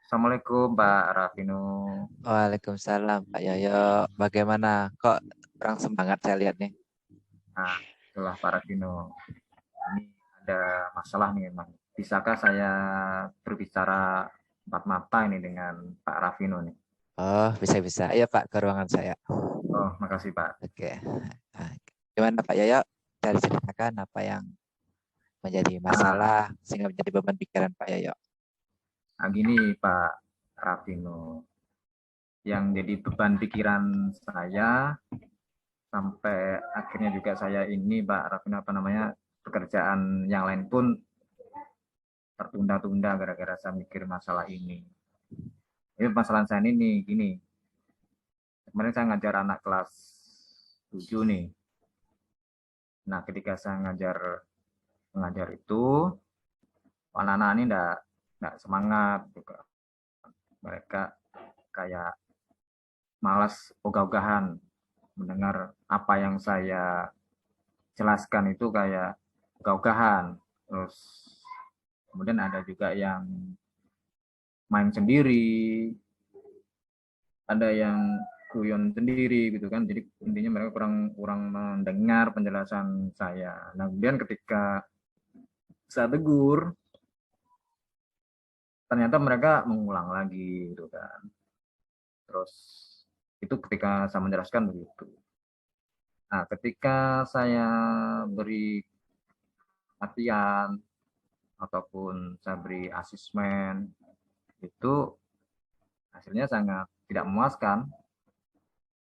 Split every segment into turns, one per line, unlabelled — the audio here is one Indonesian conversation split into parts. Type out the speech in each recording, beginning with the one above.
Assalamualaikum Pak Rafino.
Waalaikumsalam Pak Yoyo. Bagaimana? Kok kurang semangat saya lihat nih?
Nah, itulah Pak Rafino. Ini ada masalah nih memang. Bisakah saya berbicara empat mata ini dengan Pak Rafino nih?
Oh, bisa-bisa. Ayo Pak ke ruangan saya.
Oh, makasih Pak.
Oke. Nah, gimana Pak Yoyo? Cari ceritakan apa yang menjadi
Nah,
masalah sehingga menjadi beban pikiran Pak Yoyo.
gini Pak Rafino. Yang jadi beban pikiran saya sampai akhirnya juga saya ini Pak Rafino apa namanya pekerjaan yang lain pun tertunda-tunda gara-gara saya mikir masalah ini. Ini masalah saya ini gini. Kemarin saya ngajar anak kelas 7 nih. Nah, ketika saya mengajar itu, anak-anak ini enggak semangat juga. Mereka kayak malas ogah-ogahan mendengar apa yang saya jelaskan itu kayak ogah-ogahan. Terus kemudian ada juga yang main sendiri, ada yang guyon sendiri gitu kan. Jadi intinya mereka kurang kurang mendengar penjelasan saya. Nah, kemudian ketika saya tegur, ternyata mereka mengulang lagi gitu kan. Terus itu ketika saya menjelaskan begitu. Nah, ketika saya beri latihan ataupun saya beri asesmen itu hasilnya sangat tidak memuaskan.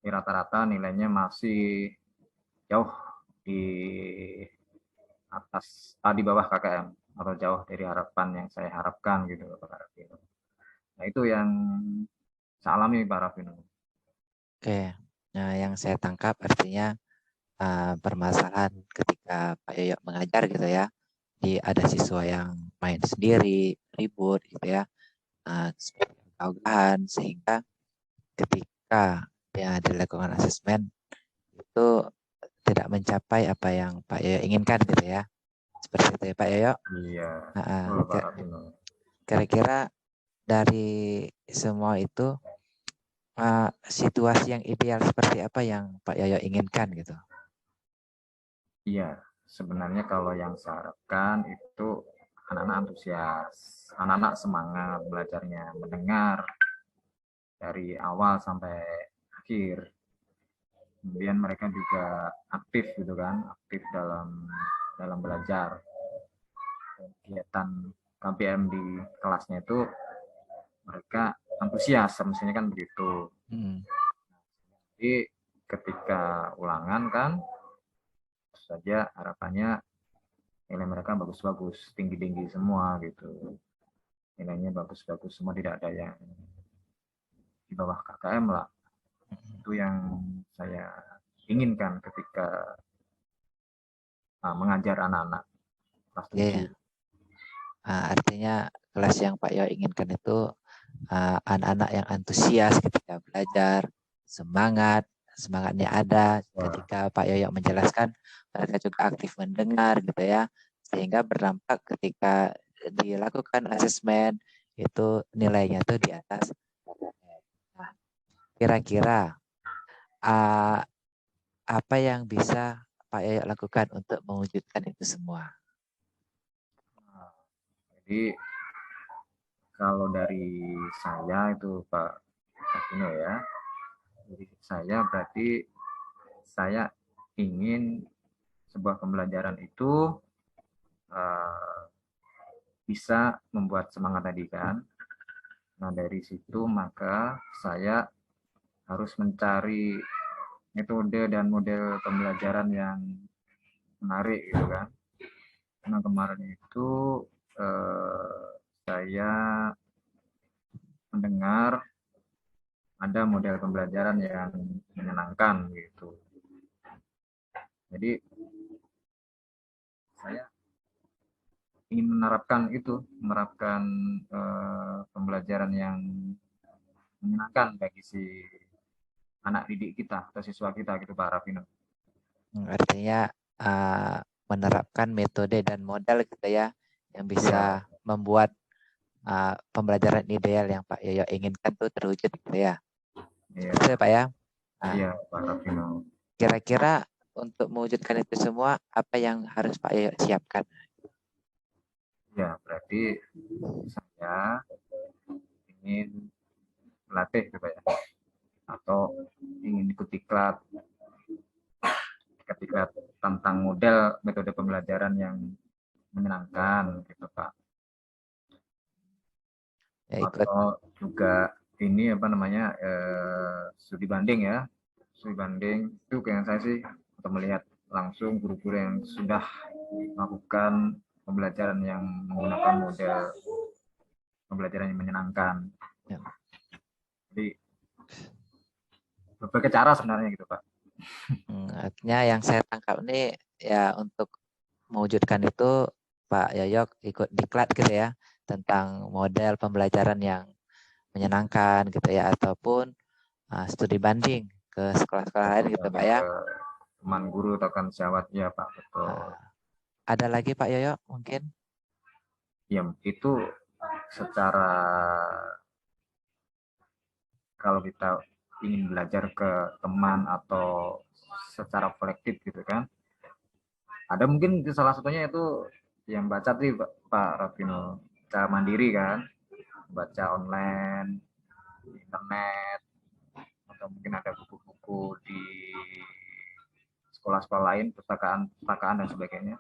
Rata-rata nilainya masih jauh di di bawah KKM atau jauh dari harapan yang saya harapkan gitu Pak Rafino. Nah, itu yang saya alami Pak Rafino.
Oke. Nah, yang saya tangkap artinya permasalahan ketika Pak Yoyo mengajar gitu ya. Ada siswa yang main sendiri, ribut gitu ya. Ogah-ogahan sehingga ketika dia dilakukan asesmen itu tidak mencapai apa yang Pak Yoyo inginkan gitu ya. Seperti itu ya Pak Yoyo.
Iya,
Nah,
betul Pak Rafino.
kira-kira dari semua itu situasi yang ideal seperti apa yang Pak Yoyo inginkan gitu.
Iya, sebenarnya kalau yang saya harapkan itu anak-anak antusias, anak-anak semangat belajarnya, mendengar dari awal sampai akhir. Kemudian mereka juga aktif gitu kan, aktif dalam dalam belajar. Kegiatan KBM di kelasnya itu mereka antusias, semestinya kan begitu. Jadi ketika ulangan kan, saja harapannya nilai mereka bagus-bagus, tinggi-tinggi semua gitu. Nilainya bagus-bagus semua, tidak ada yang di bawah KKM lah. Itu yang saya inginkan ketika mengajar anak-anak kelas 7.
Yeah. Artinya kelas yang Pak Yoyo inginkan itu anak-anak yang antusias ketika belajar, semangatnya ada. Ketika Pak Yoyo menjelaskan, mereka juga aktif mendengar gitu ya, sehingga berdampak ketika dilakukan asesmen itu nilainya itu di atas. Nah, kira-kira apa yang bisa Pak Yoyo lakukan untuk mewujudkan itu semua?
Jadi kalau dari saya itu Pak Agino ya, dari saya berarti saya ingin sebuah pembelajaran itu uh, bisa membuat semangat tadi kan. Nah, dari situ maka saya harus mencari metode dan model pembelajaran yang menarik gitu kan. Nah, kemarin itu saya mendengar ada model pembelajaran yang menyenangkan gitu. Jadi saya ingin menerapkan pembelajaran yang menyenangkan bagi si anak didik kita atau siswa kita gitu Pak Rafino.
Artinya menerapkan metode dan modal gitu ya yang bisa
Iya,
membuat pembelajaran ideal yang Pak Yoyo inginkan tuh terwujud gitu ya.
Iya,
Betul ya Pak ya. Nah,
iya Pak Rafino.
kira-kira untuk mewujudkan itu semua apa yang harus Pak Yoyo siapkan?
Ya, berarti saya ingin melatih gitu ya, atau ingin ikut diklat tentang model metode pembelajaran yang menyenangkan gitu Pak.
Ya, ikut.
Atau juga ini apa namanya studi banding ya, studi banding itu kayak saya sih untuk melihat langsung guru-guru yang sudah melakukan pembelajaran yang menggunakan model pembelajaran yang menyenangkan.
Ya.
Jadi berbagai cara sebenarnya gitu Pak.
Artinya yang saya tangkap ini ya untuk mewujudkan itu Pak Yoyo ikut diklat gitu ya tentang model pembelajaran yang menyenangkan gitu ya ataupun studi banding ke sekolah-sekolah lain gitu Pak
Banding
ya.
ke teman guru atau kan sejawat ya Pak, betul.
Ada lagi Pak Yoyo mungkin?
Ya itu secara kalau kita ingin belajar ke teman atau secara kolektif gitu kan, ada mungkin salah satunya itu yang baca sih Pak Rafino, cara mandiri kan, baca online di internet, atau mungkin ada buku-buku di sekolah-sekolah lain, perpustakaan dan sebagainya.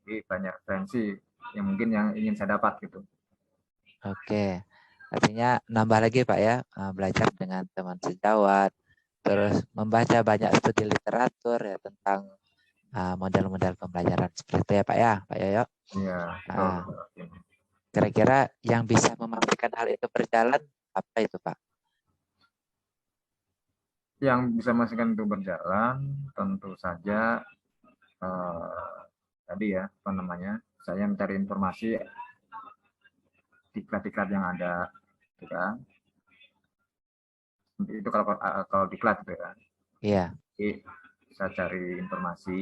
Jadi banyak referensi yang mungkin yang ingin saya dapat gitu.
Oke, artinya nambah lagi Pak ya, belajar dengan teman sejawat, terus membaca banyak studi literatur ya tentang model-model pembelajaran seperti itu ya Pak ya, Pak Yoyo.
Iya, betul.
Ah, Kira-kira yang bisa memastikan hal itu berjalan apa itu Pak?
Yang bisa memastikan itu berjalan tentu saja tadi ya apa namanya, saya mencari informasi diklat-diklat yang ada, gitu kan. Itu kalau diklat gitu kan.
Iya,
Jadi saya cari informasi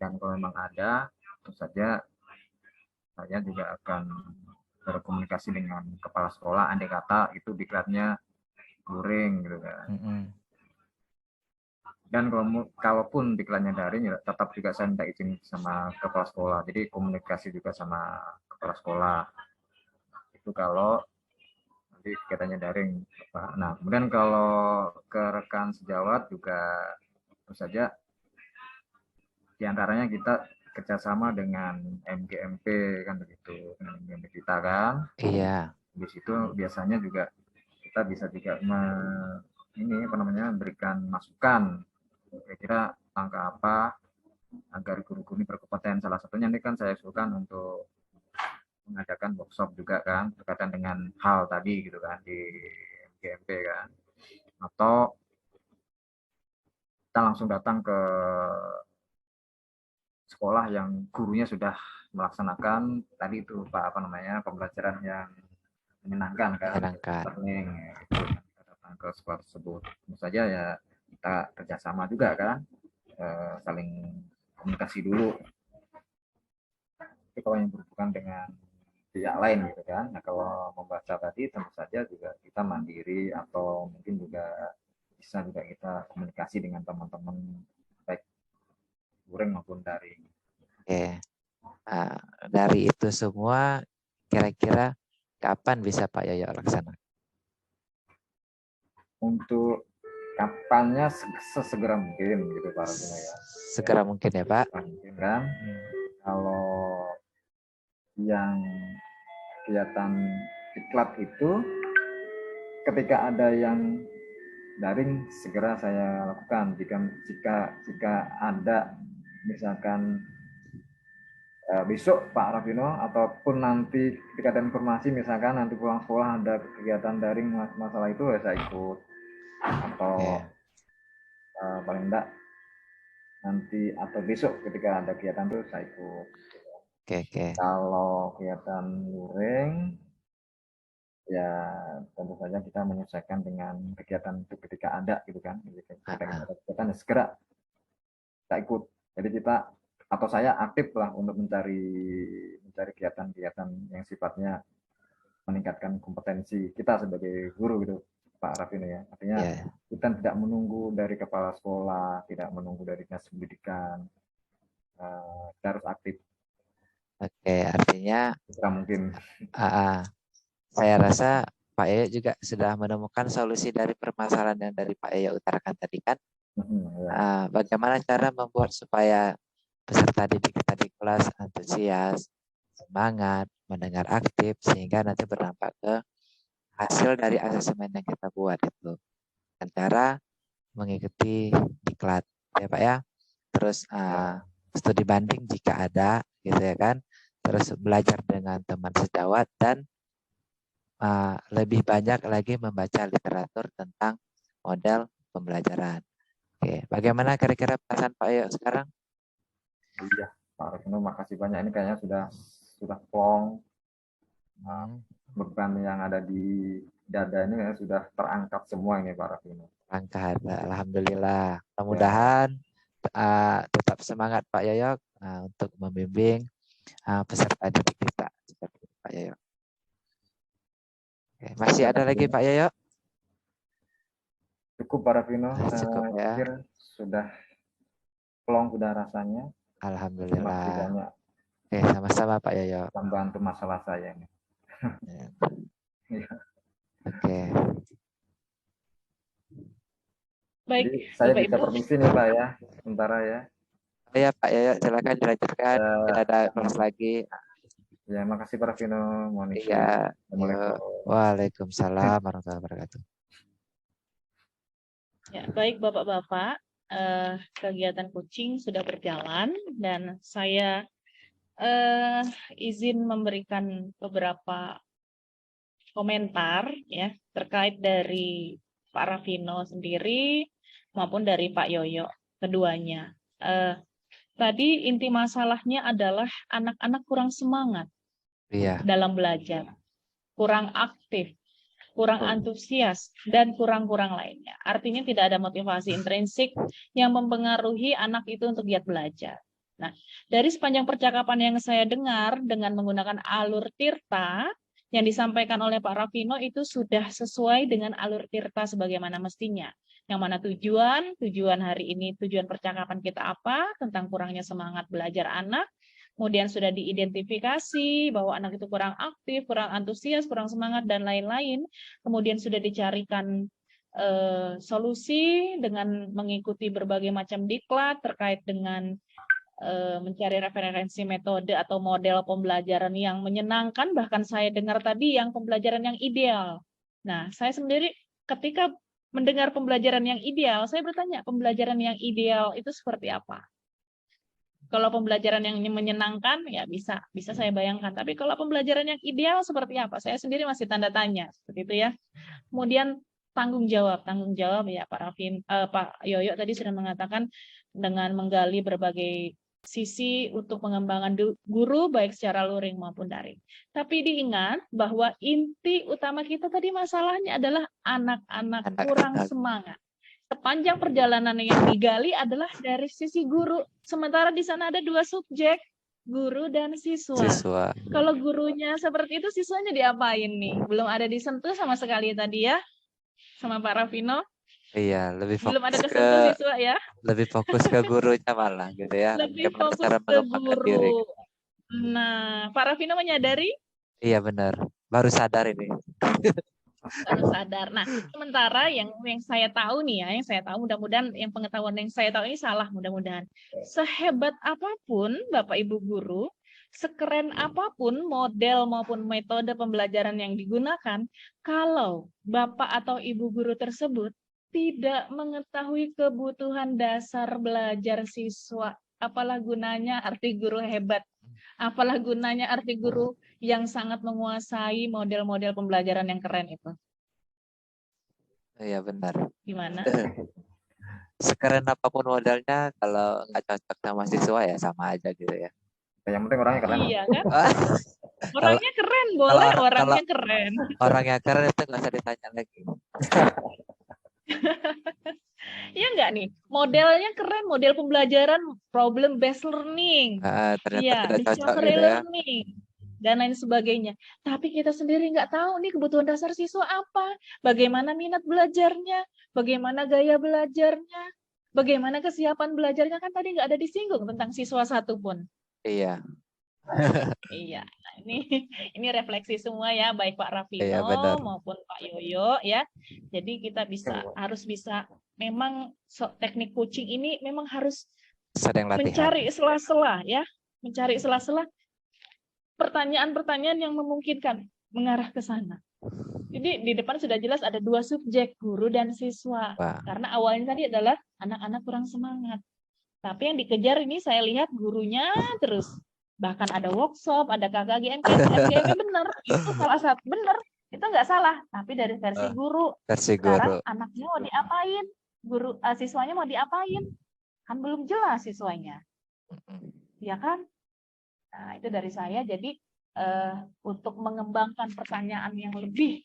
dan kalau memang ada, tentu saja saya juga akan berkomunikasi dengan kepala sekolah andai kata itu diklatnya luring gitu kan. Dan kalaupun diklatnya daring ya tetap juga saya minta izin sama kepala sekolah. Jadi komunikasi juga sama kepala sekolah. Itu kalau nanti kegiatannya daring. Nah, kemudian kalau ke rekan sejawat juga tentu saja diantaranya kita kerjasama dengan MGMP kan begitu, dengan MGMP kita kan.
iya,
Di situ biasanya juga kita bisa juga ini apa namanya memberikan masukan kira-kira langkah apa agar guru-guru ini berkompeten. Salah satunya ini kan saya usulkan untuk mengadakan workshop juga kan berkaitan dengan hal tadi gitu kan di GMP kan, atau kita langsung datang ke sekolah yang gurunya sudah melaksanakan tadi itu Pak apa namanya pembelajaran yang menyenangkan kan,
menyenangkan.
learning gitu. Kita datang ke sekolah tersebut tentu saja ya kita kerjasama juga kan, saling komunikasi dulu. Tapi kalau yang berhubungan dengan pihak lain gitu kan. Nah kalau membaca tadi tentu saja juga kita mandiri atau mungkin juga bisa juga kita komunikasi dengan teman-teman baik luring maupun daring.
Oke, Nah, dari itu semua kira-kira kapan bisa Pak Yoyo laksanakan?
Untuk kapannya sesegera mungkin gitu Pak Rafino ya.
Segera mungkin ya Pak.
Mungkin kan kalau yang kegiatan iklat itu ketika ada yang daring segera saya lakukan jika ada misalkan besok Pak Rafino ataupun nanti ketika ada informasi misalkan nanti pulang sekolah ada kegiatan daring masalah itu ya saya ikut atau
Oke,
paling enggak nanti atau besok ketika ada kegiatan itu saya ikut.
oke.
Kalau kegiatan luring ya tentu saja kita menyesuaikan dengan kegiatan itu ketika ada gitu kan, ketika ada kegiatan ya segera kita ikut. Jadi kita atau saya aktif lah untuk mencari mencari kegiatan-kegiatan yang sifatnya meningkatkan kompetensi kita sebagai guru gitu, Pak Raffi ya. Artinya kita tidak menunggu dari kepala sekolah, tidak menunggu dari dinas pendidikan, kita harus aktif.
Oke, artinya
kita mungkin
saya rasa Pak Yoyo juga sudah menemukan solusi dari permasalahan yang dari Pak Yoyo utarakan tadi kan. Bagaimana cara membuat supaya peserta didik kita di kelas antusias, semangat, mendengar aktif, sehingga nanti berdampak ke hasil dari asesmen yang kita buat itu. Dengan cara mengikuti diklat, ya Pak ya. Terus studi banding jika ada, gitu ya kan. Terus belajar dengan teman sejawat dan lebih banyak lagi membaca literatur tentang model pembelajaran. Oke, bagaimana kira-kira perasaan Pak Yoyo sekarang?
Iya, Pak Rafino, makasih banyak. Ini kayaknya sudah plong. Beban yang ada di dada ini sudah terangkat semua ini, Pak Rafino.
Terangkat, alhamdulillah. Mudah-mudahan tetap semangat Pak Yoyo untuk membimbing peserta didik kita seperti itu, Pak Yoyo. Oke, masih ada lagi Pak Yoyo?
Cukup Pak Rafino.
Cukup ya.
Sudah plong sudah rasanya.
Alhamdulillah. Oke, sama-sama Pak Yoyo.
Membantu masalah saya ini.
Oke.
Baik,
jadi saya
Bapak
bisa
Ibu.
permisi nih Pak ya, sementara ya.
Oh ya Pak Yoyo, silakan dilanjutkan. Tidak ada kelas lagi.
Ya, makasih Pak Rafino.
Iya. Waalaikumsalam warahmatullahi wabarakatuh.
Ya, baik Bapak-Bapak, kegiatan coaching sudah berjalan dan saya izin memberikan beberapa komentar ya terkait dari Pak Rafino sendiri maupun dari Pak Yoyo keduanya. Tadi inti masalahnya adalah anak-anak kurang semangat dalam belajar, kurang aktif, kurang antusias, dan kurang-kurang lainnya. Artinya tidak ada motivasi intrinsik yang mempengaruhi anak itu untuk giat belajar. Nah, dari sepanjang percakapan yang saya dengar dengan menggunakan alur tirta yang disampaikan oleh Pak Rafino itu sudah sesuai dengan alur tirta sebagaimana mestinya. Yang mana tujuan hari ini, tujuan percakapan kita apa, tentang kurangnya semangat belajar anak, kemudian sudah diidentifikasi bahwa anak itu kurang aktif, kurang antusias, kurang semangat, dan lain-lain. Kemudian sudah dicarikan solusi dengan mengikuti berbagai macam diklat terkait dengan mencari referensi metode atau model pembelajaran yang menyenangkan, bahkan saya dengar tadi yang pembelajaran yang ideal. Nah, saya sendiri ketika mendengar pembelajaran yang ideal, saya bertanya, pembelajaran yang ideal itu seperti apa? Kalau pembelajaran yang menyenangkan, ya bisa saya bayangkan. Tapi kalau pembelajaran yang ideal seperti apa? Saya sendiri masih tanda tanya, seperti itu ya. Kemudian tanggung jawab ya Pak Yoyo tadi sudah mengatakan dengan menggali berbagai sisi untuk pengembangan guru baik secara luring maupun daring. Tapi diingat bahwa inti utama kita tadi masalahnya adalah anak-anak kurang semangat. Sepanjang perjalanan yang digali adalah dari sisi guru. Sementara di sana ada dua subjek, guru dan siswa. Kalau gurunya seperti itu, siswanya diapain nih? Belum ada disentuh sama sekali tadi ya, sama Pak Rafino.
Iya, lebih fokus
belum ada kesentuh siswa ya.
Lebih fokus ke gurunya malah gitu ya.
Lebih fokus ke guru. Nah, Pak Rafino menyadari?
Iya benar, baru sadar ini.
Baru sadar. Nah, sementara yang saya tahu nih ya, yang saya tahu mudah-mudahan yang pengetahuan yang saya tahu ini salah mudah-mudahan. Sehebat apapun Bapak Ibu guru, sekeren apapun model maupun metode pembelajaran yang digunakan, kalau Bapak atau Ibu guru tersebut tidak mengetahui kebutuhan dasar belajar siswa, apalah gunanya arti guru hebat? Apalah gunanya arti guru yang sangat menguasai model-model pembelajaran yang keren itu?
Iya benar.
Gimana?
Sekeren apapun modalnya, kalau nggak cocok sama siswa ya sama aja gitu ya.
Yang penting orangnya keren.
Iya kan? Orangnya keren, boleh orangnya keren.
Orangnya keren itu nggak usah ditanya lagi.
Iya enggak nih? Modelnya keren, model pembelajaran problem based learning.
Ternyata
ya,
tidak cocok gitu ya.
Learning. dan lain sebagainya. Tapi kita sendiri nggak tahu nih kebutuhan dasar siswa apa, bagaimana minat belajarnya, bagaimana gaya belajarnya, bagaimana kesiapan belajarnya, kan tadi nggak ada disinggung tentang siswa satupun.
Iya,
Iya, nah ini refleksi semua ya, baik Pak
iya
Rafino
benar.
maupun Pak Yoyo ya. Jadi kita harus bisa memang teknik coaching ini memang harus
Sering latihan.
mencari sela-sela ya, mencari sela-sela pertanyaan-pertanyaan yang memungkinkan mengarah ke sana. Jadi di depan sudah jelas ada dua subjek, guru dan siswa.
Wah,
Karena awalnya tadi adalah anak-anak kurang semangat. Tapi yang dikejar ini saya lihat gurunya terus. Bahkan ada workshop, ada KKG, MKM, benar. Itu salah satu, benar. Itu nggak salah. Tapi dari versi guru.
versi
Sekarang
guru.
anaknya mau diapain? Siswanya mau diapain? Kan belum jelas siswanya. Ya kan? Nah, itu dari saya. Jadi untuk mengembangkan pertanyaan yang lebih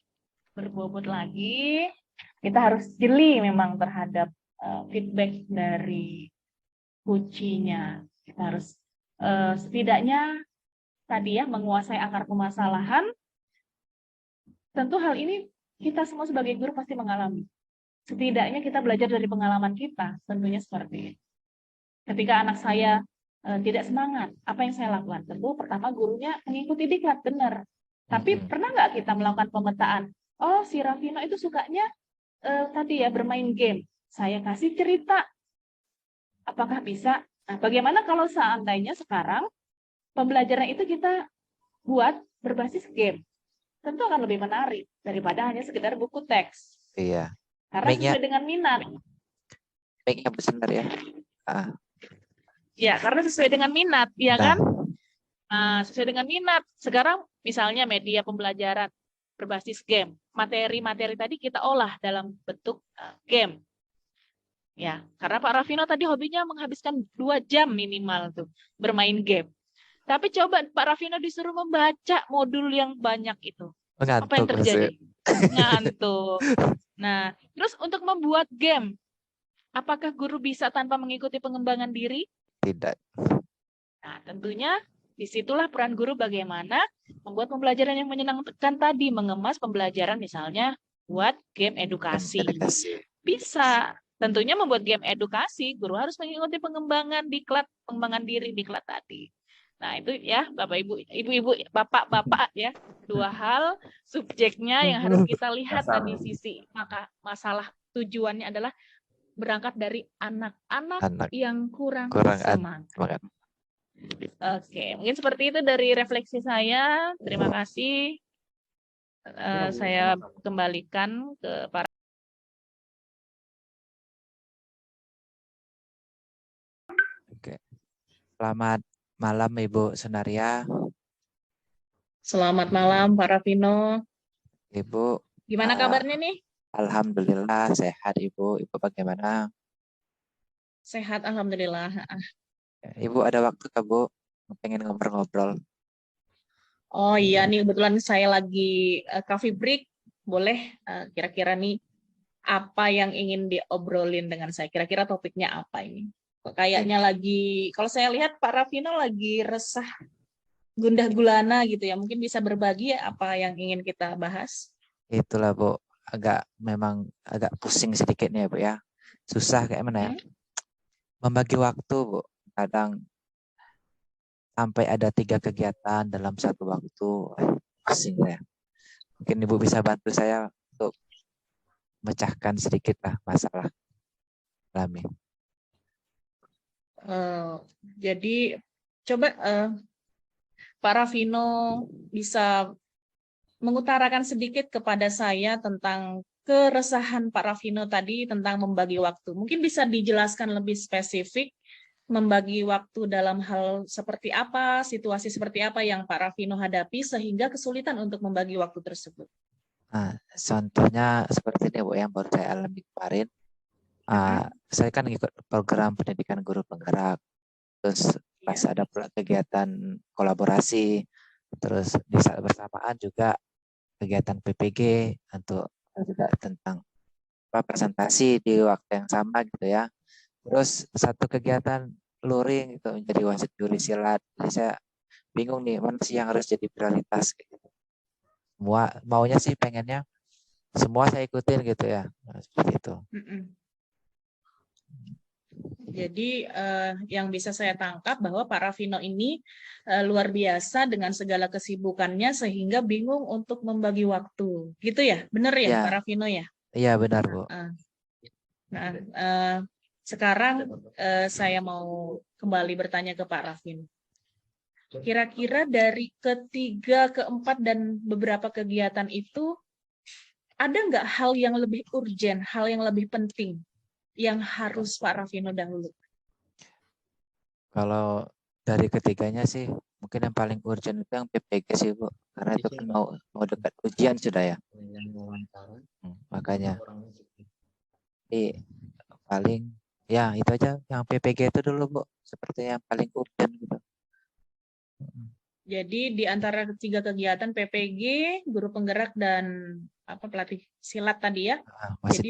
berbobot lagi, kita harus jeli memang terhadap feedback dari kuncinya. Kita harus setidaknya tadi ya menguasai akar permasalahan. Tentu hal ini kita semua sebagai guru pasti mengalami. Setidaknya kita belajar dari pengalaman kita, tentunya seperti ini. Ketika anak saya tidak semangat, apa yang saya lakukan? Tentu pertama gurunya mengikuti diklat, benar. Tapi pernah nggak kita melakukan pemetaan? Oh, si Rafino itu sukanya tadi ya bermain game. Saya kasih cerita. Apakah bisa? Nah, bagaimana kalau seandainya sekarang pembelajaran itu kita buat berbasis game? Tentu akan lebih menarik daripada hanya sekedar buku teks.
Iya.
Karena sesuai dengan minat.
Mic-nya benar ya.
Ya, karena sesuai dengan minat, ya kan? Nah, sesuai dengan minat. Sekarang misalnya media pembelajaran berbasis game. Materi-materi tadi kita olah dalam bentuk game. Ya, karena Pak Rafino tadi hobinya menghabiskan 2 jam minimal tuh bermain game. Tapi coba Pak Rafino disuruh membaca modul yang banyak itu. Apa yang terjadi? Ngantuk. Nah, terus untuk membuat game, apakah guru bisa tanpa mengikuti pengembangan diri?
Tidak.
Nah, tentunya disitulah peran guru bagaimana membuat pembelajaran yang menyenangkan tadi, mengemas pembelajaran misalnya buat game edukasi. Bisa. Tentunya membuat game edukasi, guru harus mengikuti pengembangan diklat, pengembangan diri diklat tadi. Nah, itu ya Bapak Ibu, Ibu-ibu, Bapak-bapak ya, 2 hal subjeknya yang harus kita lihat tadi sisi. Maka masalah tujuannya adalah berangkat dari anak-anak yang kurang semangat. Oke, mungkin seperti itu dari refleksi saya. Terima kasih. Saya kembalikan ke para.
Oke. Selamat malam Ibu Sunaria.
Selamat malam Pak Rafino.
Ibu.
Gimana kabarnya nih?
Alhamdulillah sehat Ibu. Ibu bagaimana?
Sehat, alhamdulillah.
Ibu ada waktu Kak Bu? Pengen ngobrol-ngobrol.
Oh iya nih, kebetulan saya lagi coffee break. Boleh kira-kira nih apa yang ingin diobrolin dengan saya? Kira-kira topiknya apa ini? Kayaknya lagi, kalau saya lihat Pak Rafino lagi resah, gundah gulana gitu ya. Mungkin bisa berbagi ya apa yang ingin kita bahas?
Itulah Bu, memang agak pusing sedikit nih Bu ya. Susah kayak mana ya? Membagi waktu Bu. Kadang sampai ada 3 kegiatan dalam satu waktu. Pusing ya. Mungkin Ibu bisa bantu saya untuk memecahkan sedikit lah masalah kami.
Jadi coba Pak Rafino bisa mengutarakan sedikit kepada saya tentang keresahan Pak Rafino tadi tentang membagi waktu. Mungkin bisa dijelaskan lebih spesifik membagi waktu dalam hal seperti apa, situasi seperti apa yang Pak Rafino hadapi sehingga kesulitan untuk membagi waktu tersebut.
Nah, contohnya seperti ini Bu yang baru saya alami kemarin. Saya kan ikut program pendidikan guru penggerak, terus pas ada pula kegiatan kolaborasi, terus di saat bersamaan juga kegiatan PPG untuk juga tentang presentasi di waktu yang sama gitu ya. Terus satu kegiatan luring itu menjadi wasit juri silat. Jadi saya bingung nih mana sih yang harus jadi prioritas gitu. Semua maunya sih pengennya semua saya ikutin gitu ya. Nah, seperti itu.
Jadi yang bisa saya tangkap bahwa Pak Raffino ini luar biasa dengan segala kesibukannya sehingga bingung untuk membagi waktu. Gitu ya? Benar ya,
Ya,
Pak Raffino ya?
iya benar, Bu.
Nah, sekarang saya mau kembali bertanya ke Pak Raffino. Kira-kira dari ketiga, keempat, dan beberapa kegiatan itu, ada nggak hal yang lebih urgent, hal yang lebih penting yang harus Pak Raffino dahulu?
Kalau dari ketiganya sih, mungkin yang paling urgent itu yang PPG sih, Bu. Karena itu kan mau dekat ujian sudah ya. Makanya. Jadi paling, ya itu aja yang PPG itu dulu, Bu. Seperti yang paling urgent gitu.
Jadi di antara ketiga kegiatan PPG, guru penggerak dan pelatih silat tadi ya. Jadi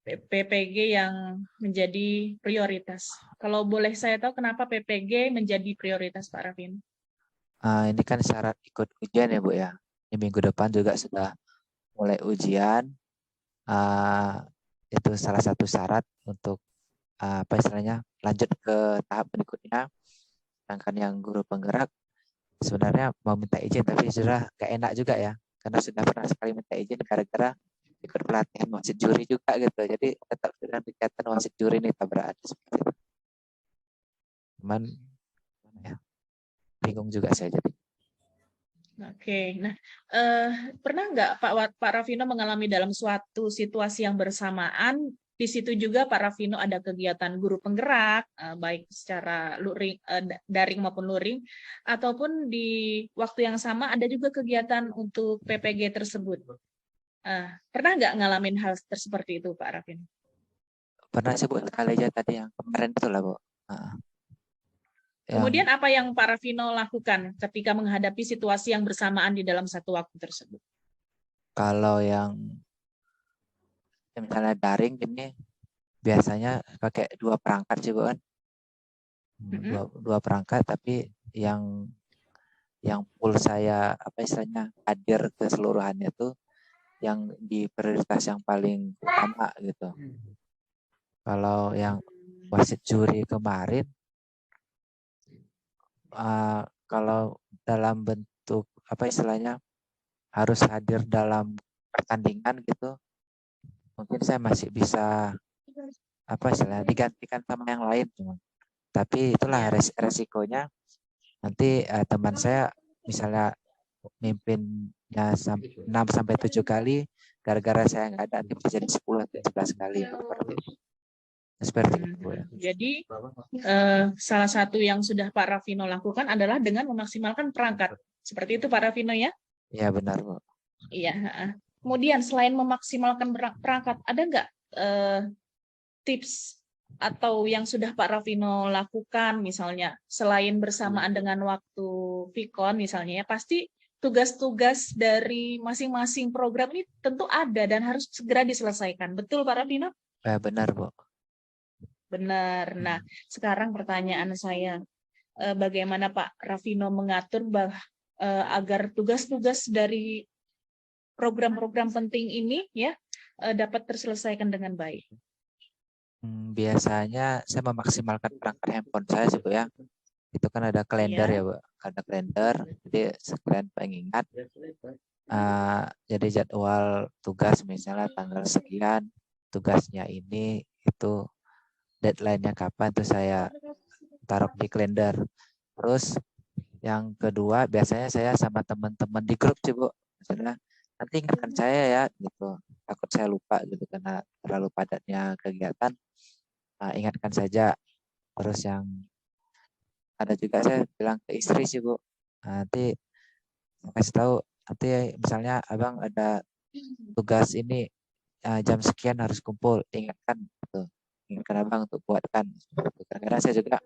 PPG yang menjadi prioritas. Kalau boleh saya tahu kenapa PPG menjadi prioritas Pak Raffino?
Ini kan syarat ikut ujian ya, Bu ya. Ini minggu depan juga sudah mulai ujian. Itu salah satu syarat untuk apa istilahnya lanjut ke tahap berikutnya. Sedangkan yang guru penggerak sebenarnya mau minta izin tapi sudah gak enak juga ya, karena sudah pernah sekali minta izin gara-gara ikut pelatihan wasit juri juga gitu, jadi tetap sudah dikatakan wasit juri nih tabrakan seperti itu. Cuman ya bingung juga saya jadi.
Oke, nah pernah nggak Pak Raffino mengalami dalam suatu situasi yang bersamaan, di situ juga Pak Raffino ada kegiatan guru penggerak, baik secara luring, daring maupun luring, ataupun di waktu yang sama ada juga kegiatan untuk PPG tersebut. Pernah nggak ngalamin hal seperti itu Pak Raffino?
Pernah sebut kali aja tadi yang kemarin itu lah, Bu.
Kemudian apa yang Pak Raffino lakukan ketika menghadapi situasi yang bersamaan di dalam satu waktu tersebut?
Kalau yang misalnya daring ini biasanya pakai 2 perangkat sih, Bu kan. Dua perangkat, tapi yang full saya apa istilahnya hadir keseluruhannya tuh yang di prioritas yang paling utama gitu. Kalau yang wasit juri kemarin, kalau dalam bentuk apa istilahnya harus hadir dalam pertandingan gitu, mungkin saya masih bisa apa istilahnya digantikan sama yang lain, cuma tapi itulah resikonya nanti teman saya misalnya mimpinnya 6 sampai 7 kali, gara-gara saya nggak ada nanti bisa jadi 10 atau 11 kali seperti itu ya.
Jadi salah satu yang sudah Pak Raffino lakukan adalah dengan memaksimalkan perangkat. Seperti itu Pak Raffino ya?
Iya benar, Bu.
Iya. Kemudian selain memaksimalkan perangkat, ada nggak tips atau yang sudah Pak Raffino lakukan misalnya selain bersamaan dengan waktu Vkon misalnya ya, pasti tugas-tugas dari masing-masing program ini tentu ada dan harus segera diselesaikan. Betul Pak Raffino?
Benar, Bu.
Benar. Nah, sekarang pertanyaan saya, bagaimana Pak Raffino mengatur agar tugas-tugas dari program-program penting ini ya dapat terselesaikan dengan baik?
Biasanya saya memaksimalkan perangkat handphone saya sih, Bu ya. Itu kan ada kalender ya, Bu. Ada kalender, jadi sekalian pengingat. Jadi jadwal tugas misalnya tanggal sekian, tugasnya ini, itu deadline-nya kapan tuh saya taruh di kalender. Terus yang kedua biasanya saya sama teman-teman di grup sih, Bu. Misalnya nanti ingatkan saya ya gitu. Takut saya lupa gitu karena terlalu padatnya kegiatan. Ingatkan saja. Terus yang ada juga saya bilang ke istri sih, Bu. Nanti kasih tahu nanti misalnya Abang ada tugas ini jam sekian harus kumpul, ingatkan gitu. Ingatkan Abang untuk buatkan. Karena saya juga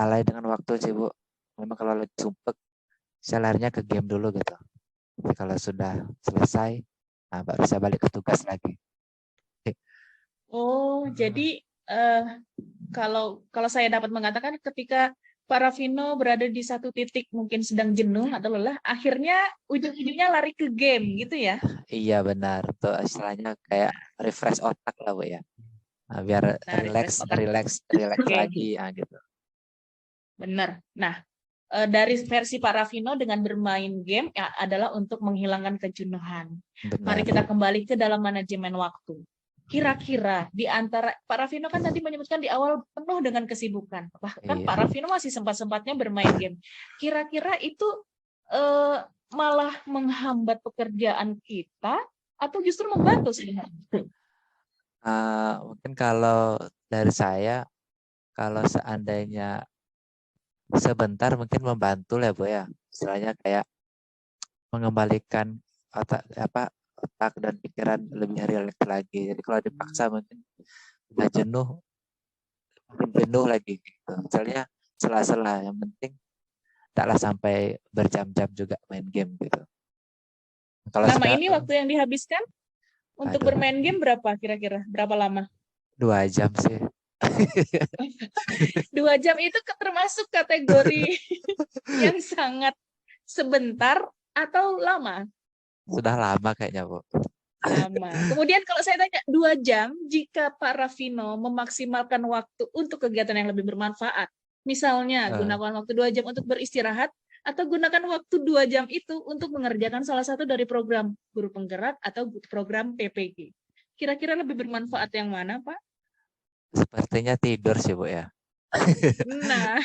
lalai dengan waktu sih, Bu. Memang kalau lagi sumpek, saya larinya ke game dulu gitu. Tapi kalau sudah selesai, baru saya balik ke tugas lagi.
Oh, jadi kalau saya dapat mengatakan ketika Pak Raffino berada di satu titik mungkin sedang jenuh atau lelah, akhirnya ujung-ujungnya lari ke game gitu ya.
Iya benar, tuh istilahnya kayak refresh otak lah Bu ya. Nah, biar
Refresh otak.
relax
Oke.
lagi gitu.
Benar. Nah, dari versi Pak Raffino dengan bermain game ya, adalah untuk menghilangkan kejenuhan. Mari
Benar.
kita kembali ke dalam manajemen waktu. Kira-kira di antara Pak Raffino kan tadi menyebutkan di awal penuh dengan kesibukan. Bahkan
Iya.
Pak Raffino masih sempat-sempatnya bermain game. Kira-kira itu malah menghambat pekerjaan kita atau justru membantu sebenarnya?
Mungkin kalau dari saya, kalau seandainya sebentar mungkin membantu lah Bu ya. Istilahnya kayak mengembalikan otak dan pikiran lebih rileks lagi. Jadi kalau dipaksa mungkin udah jenuh lagi gitu. Misalnya sela-sela, yang penting taklah sampai berjam-jam juga main game gitu. Kalau
Selama ini waktu yang dihabiskan untuk bermain game berapa kira-kira? Berapa lama?
2 jam sih.
2 jam itu termasuk kategori yang sangat sebentar atau lama?
Sudah lama kayaknya Bu.
Lama. Kemudian kalau saya tanya 2 jam, jika Pak Raffino memaksimalkan waktu untuk kegiatan yang lebih bermanfaat, misalnya gunakan waktu 2 jam untuk beristirahat, atau gunakan waktu 2 jam itu untuk mengerjakan salah satu dari program guru penggerak atau program PPG. Kira-kira lebih bermanfaat yang mana, Pak?
Sepertinya tidur sih Bu ya.
Nah,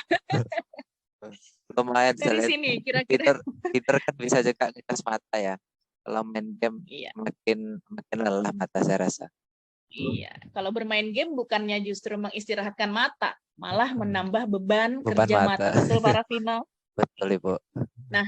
lumayan
dari sini kira-kira
tidur kan bisa juga ngejas mata ya. Kalau main game
iya.
makin lelah mata saya rasa.
Iya, kalau bermain game bukannya justru mengistirahatkan mata, malah menambah beban kerja mata. Betul Pak Raffino?
Betul Ibu.
Nah,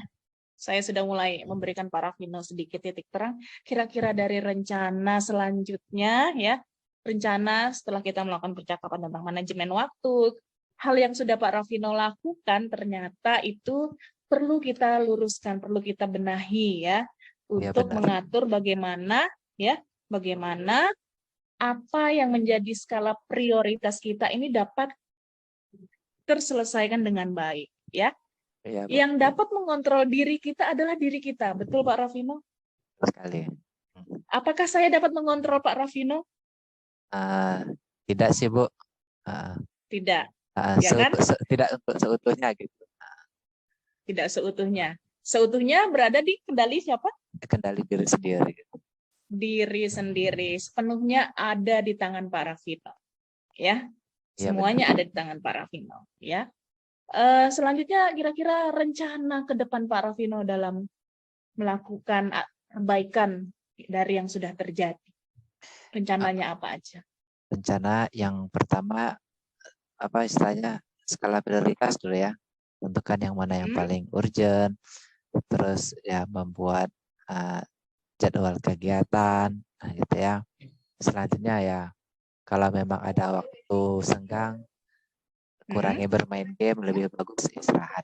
saya sudah mulai memberikan Pak Raffino sedikit titik terang. Kira-kira dari rencana selanjutnya ya, rencana setelah kita melakukan percakapan tentang manajemen waktu, hal yang sudah Pak Raffino lakukan ternyata itu perlu kita luruskan, perlu kita benahi ya, untuk mengatur bagaimana apa yang menjadi skala prioritas kita ini dapat terselesaikan dengan baik ya. Ya, yang dapat mengontrol diri kita adalah diri kita. Betul Pak Raffino?
Sekali.
Apakah saya dapat mengontrol Pak Raffino?
Tidak sih Bu.
Tidak. Ya kan?
Tidak untuk seutuhnya gitu.
Tidak seutuhnya. Seutuhnya berada di kendali siapa?
Kendali diri sendiri.
Diri sendiri. Sepenuhnya ada di tangan Pak Raffino. Ya. Semuanya ada di tangan Pak Raffino. Ya. Selanjutnya kira-kira rencana ke depan Pak Raffino dalam melakukan perbaikan dari yang sudah terjadi. Rencananya apa aja?
Rencana yang pertama istilahnya skala prioritas dulu ya. Tentukan yang mana yang paling urgent. Terus ya membuat jadwal kegiatan gitu ya. Selanjutnya ya kalau memang ada waktu senggang, kurangi bermain game, lebih bagus istirahat.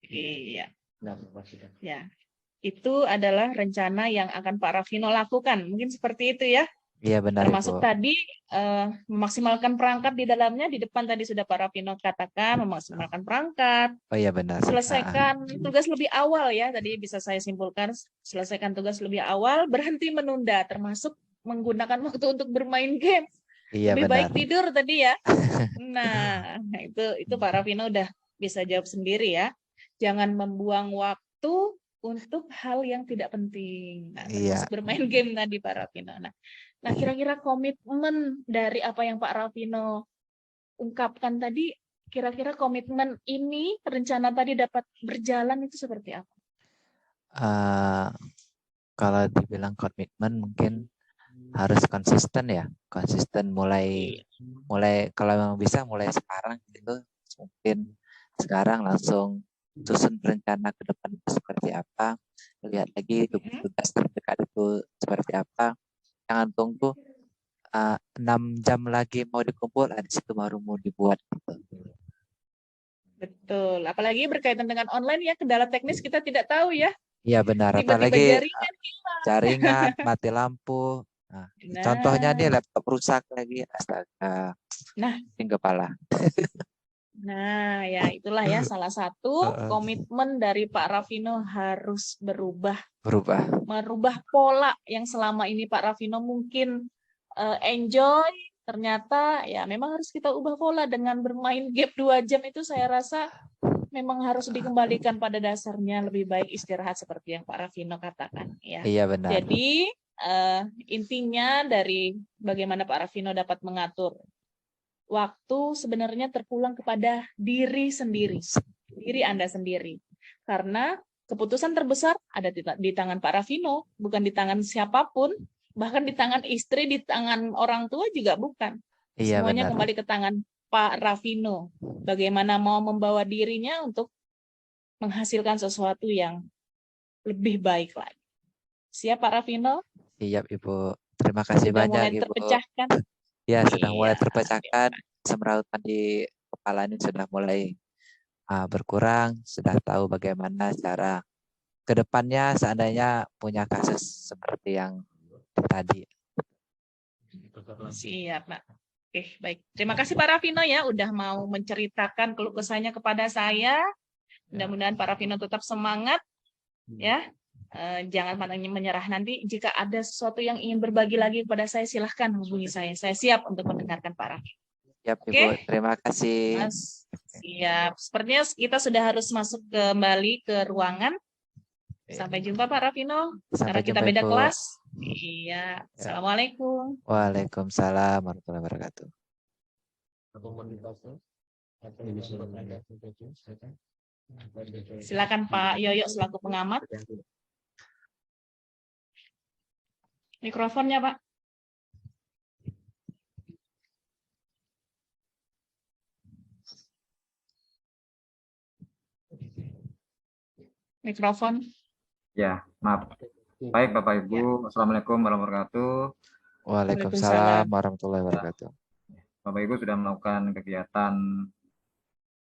Iya. Ya. Itu adalah rencana yang akan Pak Raffino lakukan. Mungkin seperti itu ya.
Iya benar.
Termasuk tadi memaksimalkan perangkat di dalamnya. Di depan tadi sudah Pak Raffino katakan memaksimalkan perangkat.
Oh iya benar.
Selesaikan tugas lebih awal ya. Tadi bisa saya simpulkan, selesaikan tugas lebih awal, berhenti menunda, termasuk menggunakan waktu untuk bermain game.
Iya,
lebih
benar.
baik tidur tadi ya. Nah, itu Pak Raffino udah bisa jawab sendiri ya. Jangan membuang waktu untuk hal yang tidak penting. Nah, termasuk bermain game tadi Pak Raffino. Nah, kira-kira komitmen dari apa yang Pak Raffino ungkapkan tadi, kira-kira komitmen ini, rencana tadi dapat berjalan itu seperti apa?
Kalau dibilang komitmen mungkin harus konsisten ya. Konsisten mulai kalau memang bisa mulai sekarang gitu. Mungkin sekarang langsung susun rencana ke depan seperti apa. Lihat lagi tugas terdekat itu seperti apa. Jangan tunggu 6 jam lagi mau dikumpul, di situ baru mau dibuat.
Betul. Apalagi berkaitan dengan online ya, kendala teknis kita tidak tahu ya.
Iya benar.
Tiba-tiba
Apalagi
jaringan hilang.
Jaringan, mati lampu. Nah, contohnya nih
Nah,
laptop rusak lagi, astaga,
nah,
pusing kepala.
nah, ya itulah ya salah satu
Heeh.
komitmen dari Pak Raffino harus
Berubah.
merubah pola yang selama ini Pak Raffino mungkin enjoy, ternyata ya memang harus kita ubah pola dengan bermain game 2 jam itu saya rasa memang harus dikembalikan pada dasarnya, lebih baik istirahat seperti yang Pak Raffino katakan ya.
Iya benar.
Jadi intinya dari bagaimana Pak Raffino dapat mengatur waktu sebenarnya terpulang kepada diri sendiri, diri Anda sendiri. Karena keputusan terbesar ada di tangan Pak Raffino, bukan di tangan siapapun, bahkan di tangan istri, di tangan orang tua juga bukan.
Iya
Semuanya
benar.
kembali ke tangan Pak Raffino. Bagaimana mau membawa dirinya untuk menghasilkan sesuatu yang lebih baik lagi. Siap Pak Raffino?
Siap Ibu. Terima kasih
Sudah
banyak
mulai
Ibu.
terpecahkan?
Ya, sudah mulai
Iya.
terpecahkan. Semrautan di kepala ini sudah mulai berkurang. Sudah tahu bagaimana cara kedepannya seandainya punya kasus seperti yang tadi.
Siap, Pak. Oke, baik. Terima kasih Pak Raffino ya udah mau menceritakan keluh kesahnya kepada saya. Mudah-mudahan Pak Raffino tetap semangat ya. Jangan pandang menyerah. Nanti jika ada sesuatu yang ingin berbagi lagi kepada saya, silahkan hubungi saya. Saya siap untuk mendengarkan Pak Raffino.
Siap Ibu.
Oke.
Terima kasih.
Mas, siap. Sepertinya kita sudah harus masuk kembali ke ruangan. Sampai jumpa Pak Raffino. Karena
Sampai
kita
jumpa
beda
Ibu.
kelas. Iya. Assalamualaikum.
Waalaikumsalam warahmatullahi wabarakatuh.
Silakan Pak Yoyo selaku pengamat. Mikrofonnya Pak. Mikrofon.
Ya, maaf. Baik Bapak Ibu, Assalamualaikum warahmatullahi wabarakatuh.
Waalaikumsalam warahmatullahi wabarakatuh.
Bapak Ibu sudah melakukan kegiatan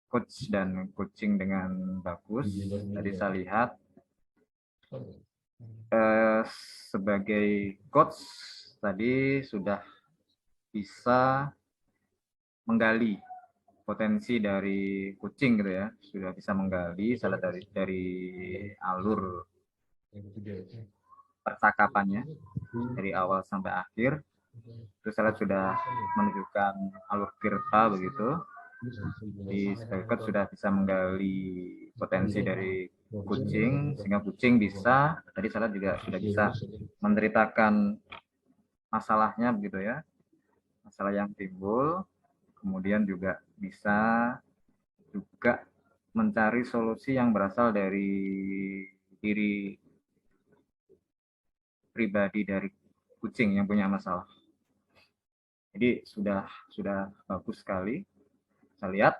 coach dan coaching dengan bagus. Tadi saya lihat sebagai coach tadi sudah bisa menggali potensi dari kucing gitu ya, sudah bisa menggali salah dari alur percakapannya dari awal sampai akhir. Terus saya sudah menunjukkan alur tirta begitu. Di sebagai sudah bisa menggali potensi dari kucing sehingga kucing bisa, tadi saya juga sudah bisa menceritakan masalahnya begitu ya, masalah yang timbul, kemudian juga bisa juga mencari solusi yang berasal dari diri pribadi dari kucing yang punya masalah. Jadi sudah bagus sekali saya lihat.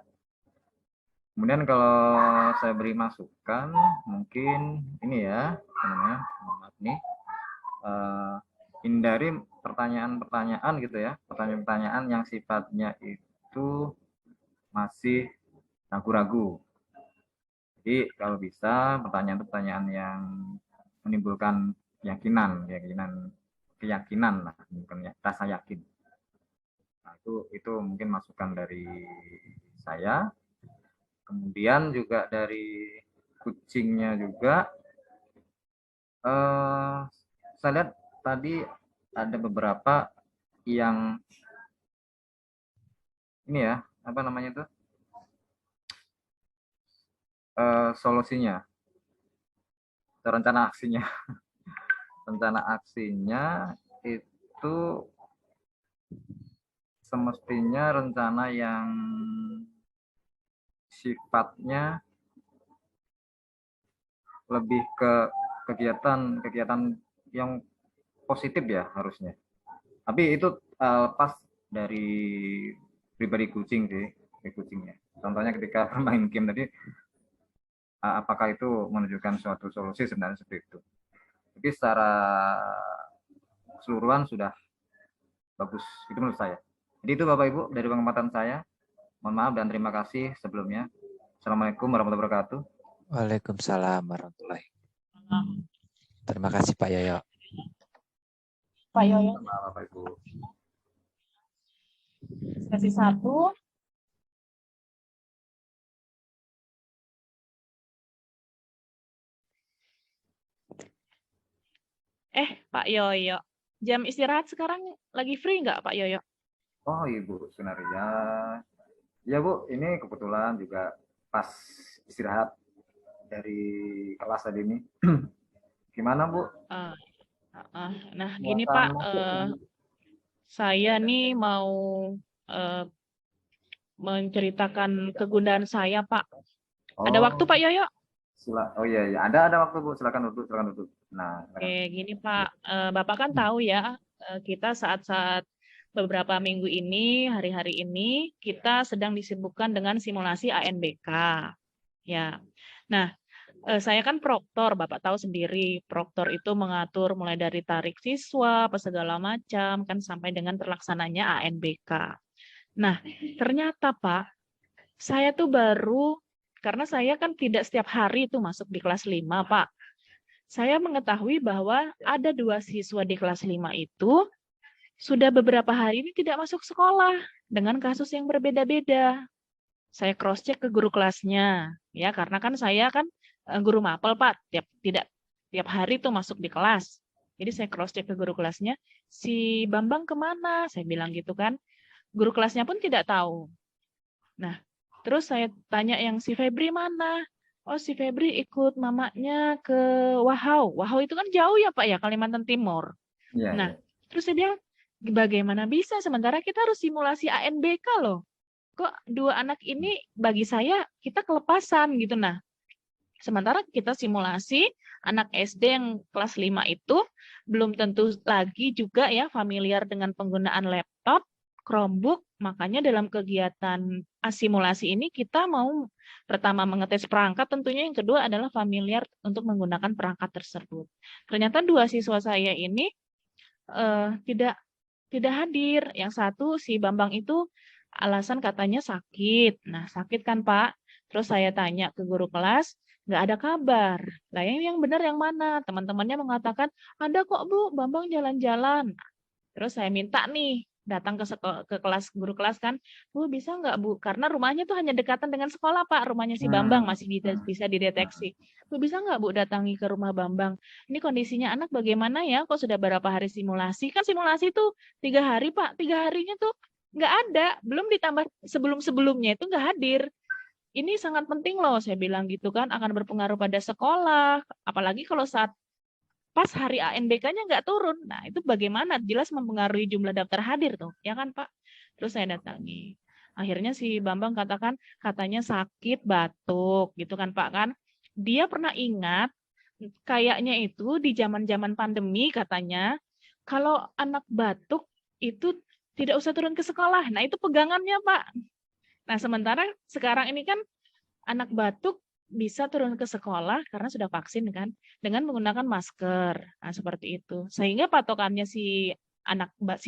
Kemudian kalau saya beri masukan, mungkin ini ya, namanya, nih, hindari pertanyaan-pertanyaan gitu ya, pertanyaan-pertanyaan yang sifatnya itu masih ragu-ragu. Jadi kalau bisa pertanyaan-pertanyaan yang menimbulkan keyakinan lah, bukan rasa yakin. Nah, itu mungkin masukan dari saya. Kemudian juga dari kucingnya juga, saya lihat tadi ada beberapa yang ini ya, apa namanya itu, solusinya, rencana aksinya. Rencana aksinya itu semestinya rencana yang sifatnya lebih ke kegiatan yang positif ya harusnya. Tapi itu lepas dari pribadi kucing sih, kucingnya. Contohnya ketika main game tadi, apakah itu menunjukkan suatu solusi sebenarnya seperti itu. Tapi secara keseluruhan sudah bagus, itu menurut saya. Jadi itu Bapak Ibu dari pengamatan saya. Mohon maaf dan terima kasih sebelumnya. Assalamualaikum warahmatullahi wabarakatuh.
Waalaikumsalam warahmatullahi wabarakatuh. Terima kasih Pak Yoyo.
Pak Yoyo.
Sama Bapak Ibu.
Sesi 1. Pak Yoyo. Jam istirahat sekarang lagi free nggak Pak Yoyo?
Oh, Ibu Sunaria. Ya, Bu, ini kebetulan juga pas istirahat dari kelas tadi ini. Gimana, Bu?
Nah, gini Pak, saya nih mau menceritakan kegundahan saya, Pak. Ada waktu, Pak Yoyo?
Oh iya, iya. Ada waktu, Bu. Silakan duduk, silakan duduk. Nah, silakan.
Oke, gini Pak, Bapak kan tahu ya, kita saat-saat beberapa minggu ini, hari-hari ini, kita sedang disibukkan dengan simulasi ANBK. Ya, nah, saya kan proktor, Bapak tahu sendiri, proktor itu mengatur mulai dari tarik siswa, apa segala macam, kan sampai dengan terlaksananya ANBK. Nah, ternyata Pak, saya tuh baru, karena saya kan tidak setiap hari itu masuk di kelas 5, Pak. Saya mengetahui bahwa ada 2 siswa di kelas 5 itu sudah beberapa hari ini tidak masuk sekolah dengan kasus yang berbeda-beda. Saya cross-check ke guru kelasnya, ya karena kan saya kan guru mapel Pak, tiap hari tuh masuk di kelas. Jadi saya cross-check ke guru kelasnya, si Bambang kemana? Saya bilang gitu kan. Guru kelasnya pun tidak tahu. Nah, terus saya tanya yang si Febri mana? Oh, si Febri ikut mamanya ke Wahau. Wahau itu kan jauh ya Pak ya, Kalimantan Timur.
Iya,
Nah,
iya.
terus saya bilang, bagaimana bisa sementara kita harus simulasi ANBK loh. Kok 2 anak ini bagi saya kita kelepasan gitu. Nah, sementara kita simulasi anak SD yang kelas 5 itu belum tentu lagi juga ya familiar dengan penggunaan laptop, Chromebook, makanya dalam kegiatan simulasi ini kita mau pertama mengetes perangkat tentunya, yang kedua adalah familiar untuk menggunakan perangkat tersebut. Ternyata 2 siswa saya ini tidak hadir. Yang satu si Bambang itu alasan katanya sakit. Nah, sakit kan Pak? Terus saya tanya ke guru kelas, nggak ada kabar. Lah yang benar yang mana? Teman-temannya mengatakan, ada kok Bu, Bambang jalan-jalan. Terus saya minta nih datang ke kelas guru kelas kan, Bu bisa nggak Bu? Karena rumahnya tuh hanya dekatan dengan sekolah Pak, rumahnya si Bambang masih bisa dideteksi. Bu bisa nggak Bu datangi ke rumah Bambang? Ini kondisinya anak bagaimana ya? Kok sudah berapa hari simulasi? Kan simulasi tuh 3 hari Pak, 3 harinya tuh nggak ada, belum ditambah sebelum-sebelumnya itu nggak hadir. Ini sangat penting loh, saya bilang gitu kan, akan berpengaruh pada sekolah, apalagi kalau saat pas hari ANBK-nya nggak turun. Nah, itu bagaimana? Jelas mempengaruhi jumlah daftar hadir tuh, ya kan Pak? Terus saya datangi. Akhirnya si Bambang katanya sakit, batuk, gitu kan Pak kan. Dia pernah ingat, kayaknya itu di zaman-zaman pandemi katanya, kalau anak batuk itu tidak usah turun ke sekolah. Nah, itu pegangannya Pak. Nah, sementara sekarang ini kan anak batuk bisa turun ke sekolah karena sudah vaksin kan, dengan menggunakan masker. Nah, seperti itu. Sehingga patokannya si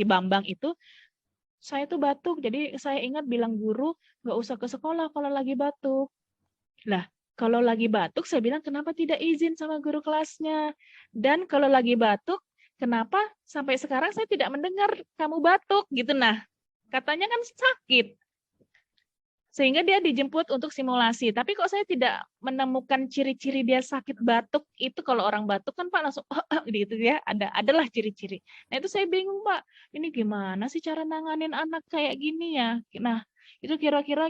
Bambang itu, saya tuh batuk, jadi saya ingat bilang guru nggak usah ke sekolah kalau lagi batuk. Lah, kalau lagi batuk saya bilang kenapa tidak izin sama guru kelasnya? Dan kalau lagi batuk, kenapa sampai sekarang saya tidak mendengar kamu batuk gitu. Nah, katanya kan sakit. Sehingga dia dijemput untuk simulasi. Tapi kok saya tidak menemukan ciri-ciri dia sakit batuk itu. Kalau orang batuk kan Pak langsung gitu ya, adalah ciri-ciri. Nah, itu saya bingung Pak. Ini gimana sih cara nanganin anak kayak gini ya? Nah, itu kira-kira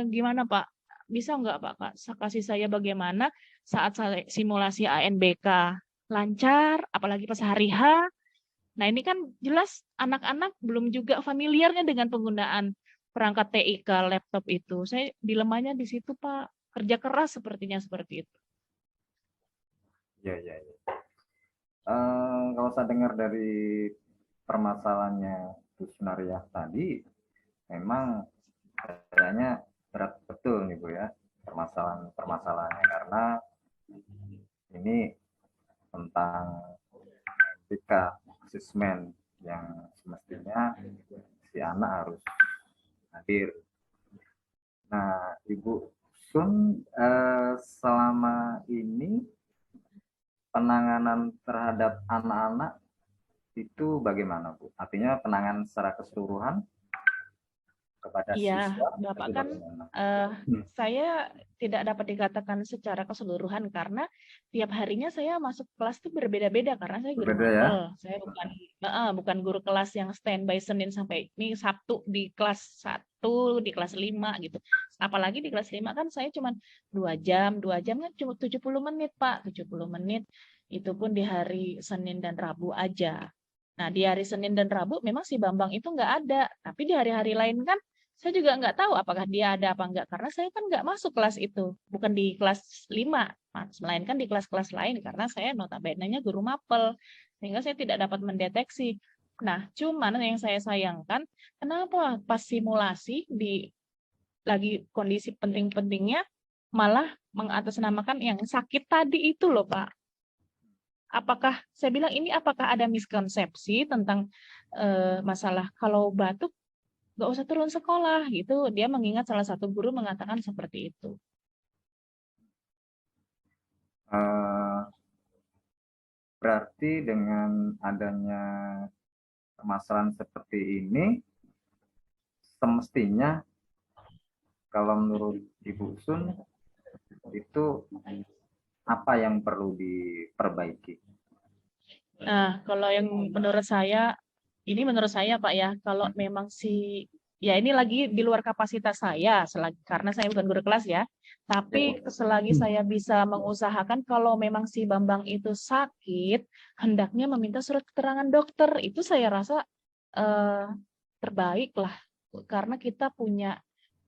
gimana Pak? Bisa nggak Pak kasih saya bagaimana saat saya simulasi ANBK lancar, apalagi pas hari H. Nah, ini kan jelas anak-anak belum juga familiarnya dengan penggunaan perangkat TIK laptop itu. Saya dilemanya di situ, Pak. Kerja keras sepertinya seperti itu.
Iya, iya, iya. Kalau saya dengar dari permasalahannya Bu Sunaria tadi, memang kayaknya berat betul nih Bu ya, permasalahannya karena ini tentang etika asesmen yang semestinya si anak harus hadir. Nah, Ibu Sun, selama ini penanganan terhadap anak-anak itu bagaimana, Bu? Artinya penanganan secara keseluruhan kepada
Iya,
siswa
Bapak
itu
kan
bagaimana?
saya tidak dapat dikatakan secara keseluruhan karena tiap harinya saya masuk kelas itu berbeda-beda karena saya guru
Berbeda ya?
mapel. Saya bukan guru kelas yang standby Senin sampai ini Sabtu di kelas 1, di kelas 5 gitu. Apalagi di kelas 5 kan saya cuma 2 jam kan cuma 70 menit, Pak. 70 menit itu pun di hari Senin dan Rabu aja. Nah, di hari Senin dan Rabu memang si Bambang itu nggak ada. Tapi di hari-hari lain kan saya juga nggak tahu apakah dia ada apa enggak, karena saya kan nggak masuk kelas itu. Bukan di kelas 5, melainkan di kelas-kelas lain, karena saya notabene-nya guru mapel. Sehingga saya tidak dapat mendeteksi. Nah, cuman yang saya sayangkan, kenapa pas simulasi lagi kondisi penting-pentingnya, malah mengatasnamakan yang sakit tadi itu loh, Pak. Saya bilang ini apakah ada miskonsepsi tentang masalah kalau batuk nggak usah turun sekolah gitu. Dia mengingat salah satu guru mengatakan seperti itu.
Berarti dengan adanya permasalahan seperti ini, semestinya kalau menurut Ibu Sun itu apa yang perlu diperbaiki?
Nah, kalau yang menurut saya, ini menurut saya Pak ya, kalau memang ya ini lagi di luar kapasitas saya, karena saya bukan guru kelas ya, tapi selagi saya bisa mengusahakan kalau memang si Bambang itu sakit, hendaknya meminta surat keterangan dokter, itu saya rasa terbaik lah, karena kita punya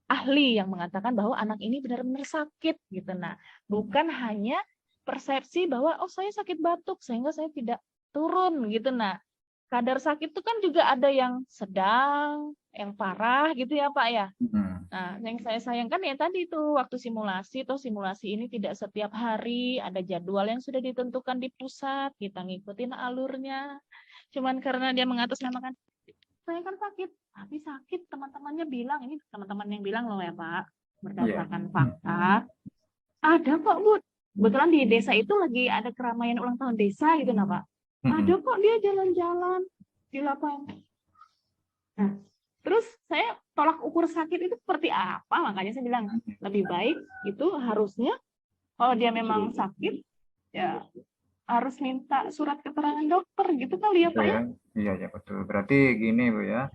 ahli yang mengatakan bahwa anak ini benar-benar sakit gitu. Nah, bukan hanya persepsi bahwa oh saya sakit batuk sehingga saya tidak turun gitu. Nah, kadar sakit itu kan juga ada yang sedang, yang parah gitu ya Pak ya. Nah, yang saya sayangkan ya tadi itu waktu simulasi, simulasi ini tidak setiap hari, ada jadwal yang sudah ditentukan di pusat, kita ngikutin alurnya. Cuman karena dia mengatasnamakan saya kan sakit, tapi sakit teman-temannya bilang, ini teman-teman yang bilang loh ya Pak, berdasarkan fakta, ada kok Bu, kebetulan di desa itu lagi ada keramaian ulang tahun desa gitu nah Pak, ada kok dia jalan-jalan di lapangan. Nah, terus saya tolak ukur sakit itu seperti apa, makanya saya bilang lebih baik itu harusnya kalau dia memang sakit, ya harus minta surat keterangan dokter gitu kali ya Pak ya.
Iya, betul. Berarti gini Bu ya,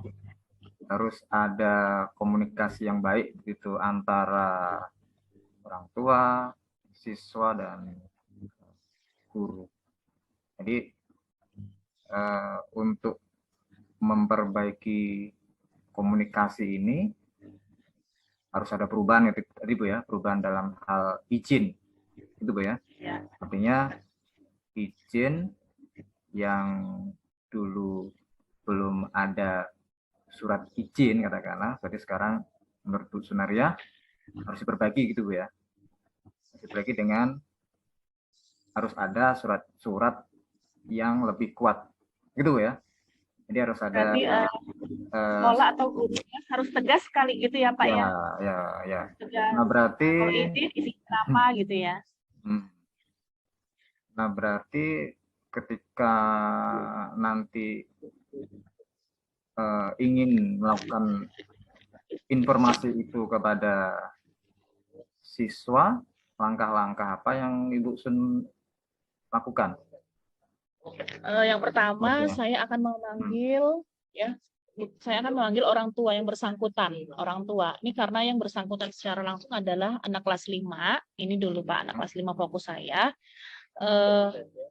harus ada komunikasi yang baik gitu antara orang tua, siswa, dan guru. Jadi untuk memperbaiki komunikasi ini harus ada perubahan itu tadi Bu ya, perubahan dalam hal izin itu Bu ya. Artinya izin yang dulu belum ada surat izin katakanlah, berarti sekarang menurut Bu Sunaria harus diperbaiki gitu Bu ya. Harus diperbaiki dengan harus ada surat-surat yang lebih kuat gitu Bu ya. Jadi harus ada
sekolah atau gurunya harus tegas sekali gitu ya Pak ya.
Ya.
Tegas.
Nah berarti
kalau isi apa gitu ya.
Nah berarti ketika nanti ingin melakukan informasi itu kepada siswa, langkah-langkah apa yang Ibu Sun lakukan?
Yang pertama saya akan memanggil orang tua yang bersangkutan, orang tua. Ini karena yang bersangkutan secara langsung adalah anak kelas 5. Ini dulu Pak, anak kelas 5 fokus saya.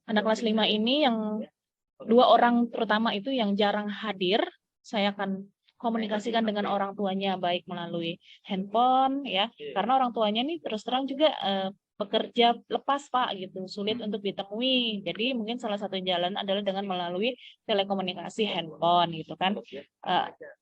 Anak kelas 5 ini yang 2 orang terutama itu yang jarang hadir, saya akan komunikasikan dengan orang tuanya baik melalui handphone ya, karena orang tuanya ini terus terang juga bekerja lepas Pak gitu, sulit untuk ditemui. Jadi mungkin salah satu jalan adalah dengan melalui telekomunikasi handphone gitu kan.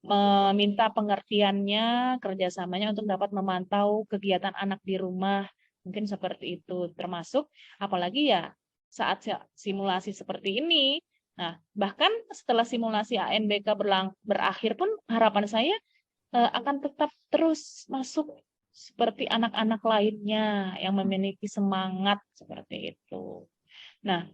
Meminta pengertiannya, kerjasamanya untuk dapat memantau kegiatan anak di rumah. Mungkin seperti itu, termasuk apalagi ya saat simulasi seperti ini. Nah, bahkan setelah simulasi ANBK berakhir pun harapan saya akan tetap terus masuk seperti anak-anak lainnya yang memiliki semangat seperti itu. Nah,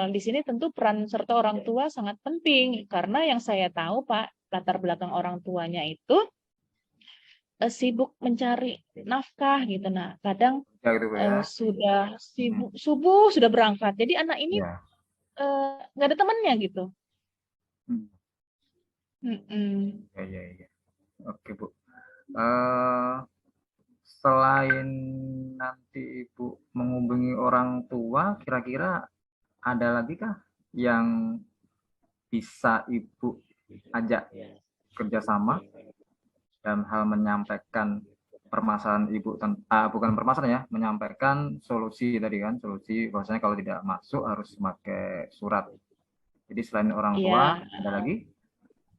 Di sini tentu peran serta orang tua sangat penting karena yang saya tahu Pak, latar belakang orang tuanya itu sibuk mencari nafkah gitu. Nah, kadang
Ya gitu Bu ya.
sudah sibuk subuh sudah berangkat. Jadi anak ini
Ya.
nggak ada temannya gitu.
Hmm.
Mm-mm.
Ya. Oke Bu. Selain nanti Ibu menghubungi orang tua, kira-kira ada lagi kah yang bisa Ibu ajak kerjasama dalam hal menyampaikan permasalahan Ibu, bukan permasalahan ya, menyampaikan solusi tadi kan, solusi bahwasanya kalau tidak masuk harus pakai surat. Jadi selain orang tua,
Iya,
ada lagi?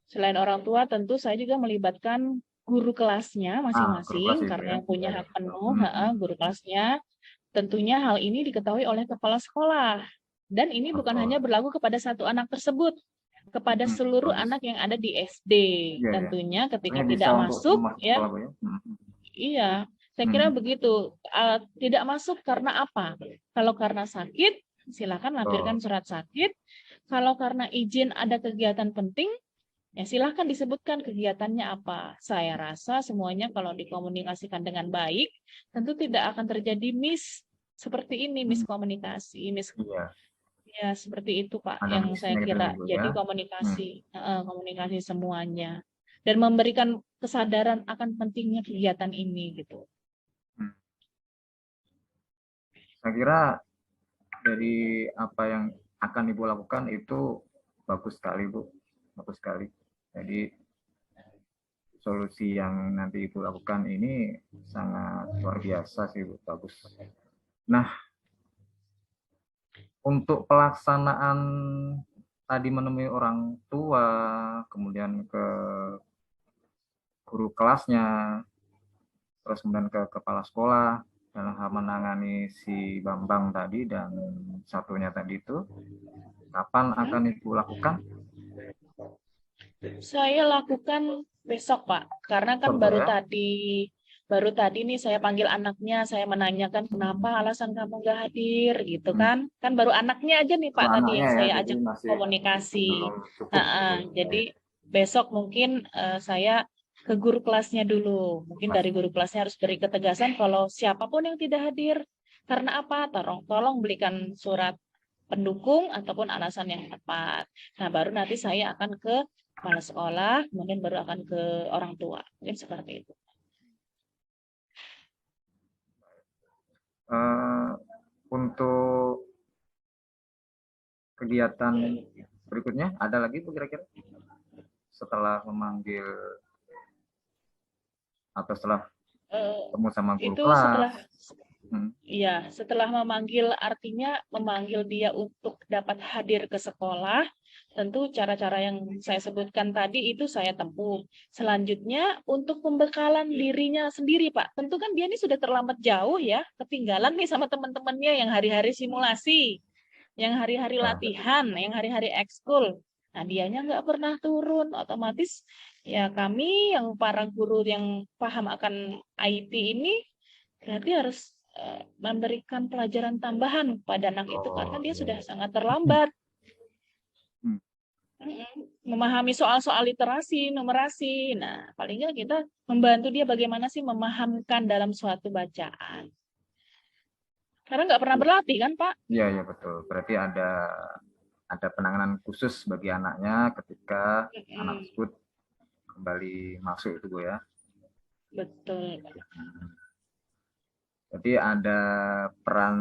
selain orang tua tentu saya juga melibatkan guru kelasnya
Guru kelas
masing-masing
Ibu
karena
ya.
yang punya
Ya.
hak penuh, guru kelasnya. Tentunya hal ini diketahui oleh kepala sekolah. Dan ini bukan hanya berlaku kepada satu anak tersebut, kepada seluruh anak yang ada di SD.
Iya, ya.
Tentunya ketika
Artinya bisa
tidak
untuk
masuk,
semua
ya,
sekolah Bu ya.
iya, saya kira begitu. Tidak masuk karena apa? Kalau karena sakit, silakan lampirkan surat sakit. Kalau karena izin ada kegiatan penting, ya silahkan disebutkan kegiatannya apa. Saya rasa semuanya kalau dikomunikasikan dengan baik, tentu tidak akan terjadi seperti ini, miskomunikasi.
Iya,
Ya, seperti itu Pak,
ada
yang saya
missnya gitu
kira.
Bu
Jadi
ya.
komunikasi semuanya. Dan memberikan kesadaran akan pentingnya kegiatan ini gitu.
Saya kira dari apa yang akan Ibu lakukan itu bagus sekali Bu, bagus sekali. Jadi solusi yang nanti Ibu lakukan ini sangat luar biasa sih Bu, bagus. Nah, untuk pelaksanaan tadi menemui orang tua, kemudian ke guru kelasnya, terus kemudian ke kepala sekolah dalam hal menangani si Bambang tadi dan satunya tadi itu, kapan akan Ibu lakukan?
Saya lakukan besok Pak, karena kan
Betul ya?
baru tadi nih saya panggil anaknya, saya menanyakan kenapa alasan kamu nggak hadir gitu kan. Kan baru anaknya aja nih Pak
Dua
tadi
anaknya
yang
ya,
saya
jadi
ajak
masih
komunikasi.
belum cukup gitu.
Jadi besok mungkin saya ke guru kelasnya dulu. Mungkin dari guru kelasnya harus beri ketegasan kalau siapapun yang tidak hadir. Karena apa? Tolong belikan surat pendukung ataupun alasan yang tepat. Nah, baru nanti saya akan ke kepala sekolah, kemudian baru akan ke orang tua. Mungkin seperti itu.
Untuk kegiatan berikutnya ada lagi Bu kira-kira setelah memanggil atau setelah ketemu sama guru
Itu
kelas?
setelah memanggil artinya memanggil dia untuk dapat hadir ke sekolah. Tentu cara-cara yang saya sebutkan tadi itu saya tempuh. Selanjutnya untuk pembekalan dirinya sendiri Pak. Tentu kan dia ini sudah terlambat jauh ya, ketinggalan nih sama teman-temannya yang hari-hari simulasi, yang hari-hari latihan, yang hari-hari ekskul. Nah, dianya nggak pernah turun, otomatis ya kami yang para guru yang paham akan IT ini berarti harus memberikan pelajaran tambahan pada anak itu karena dia sudah sangat terlambat. Memahami soal-soal literasi, numerasi. Nah, paling nggak kita membantu dia bagaimana sih memahamkan dalam suatu bacaan. Karena nggak pernah berlatih kan, Pak?
Iya, betul. Berarti ada penanganan khusus bagi anaknya ketika anak tersebut kembali masuk itu Bu ya.
Betul.
Jadi ada peran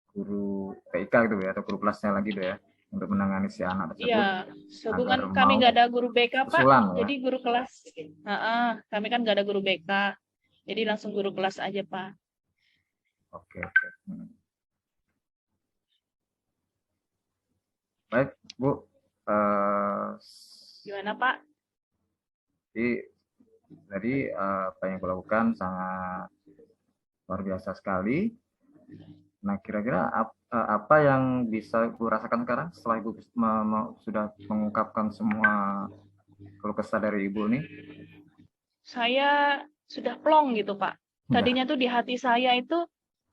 guru TK gitu ya, atau guru kelasnya lagi tuh ya, untuk menangani si anak tersebut.
Iya, sehubungan kami nggak ada guru BK, Pak.
Usulan, ya?
Jadi guru kelas. Kami kan nggak ada guru BK. Jadi langsung guru kelas aja, Pak.
Oke. Baik, Bu.
Gimana, Pak?
Jadi apa yang aku lakukan sangat luar biasa sekali. Nah, kira-kira apa yang bisa Ibu rasakan sekarang setelah Ibu sudah mengungkapkan semua keluh kesah dari Ibu nih?
Saya sudah plong gitu, Pak. Tadinya tuh di hati saya itu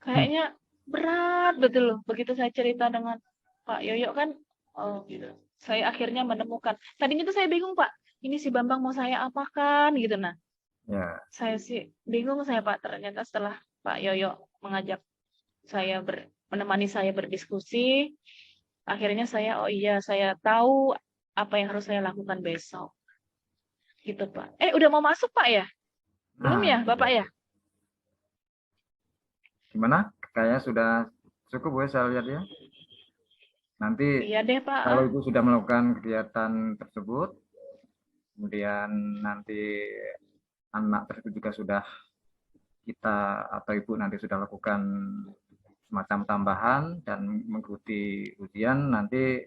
kayaknya berat betul loh. Begitu saya cerita dengan Pak Yoyo kan, oh, gitu. Saya akhirnya menemukan. Tadinya tuh saya bingung Pak, ini si Bambang mau saya apakan gitu. Nah,
Ya,
saya sih bingung saya Pak. Ternyata setelah Pak Yoyo mengajak saya menemani saya berdiskusi, akhirnya saya, oh iya saya tahu apa yang harus saya lakukan besok. Gitu Pak. Udah mau masuk Pak ya? Belum
nah
ya
itu
Bapak
dia.
ya?
Gimana? Kayaknya sudah cukup ya saya lihat ya. Nanti
Iya deh Pak.
kalau Ibu sudah melakukan kegiatan tersebut, kemudian nanti anak tersebut juga sudah kita atau Ibu nanti sudah lakukan semacam tambahan dan mengikuti ujian, nanti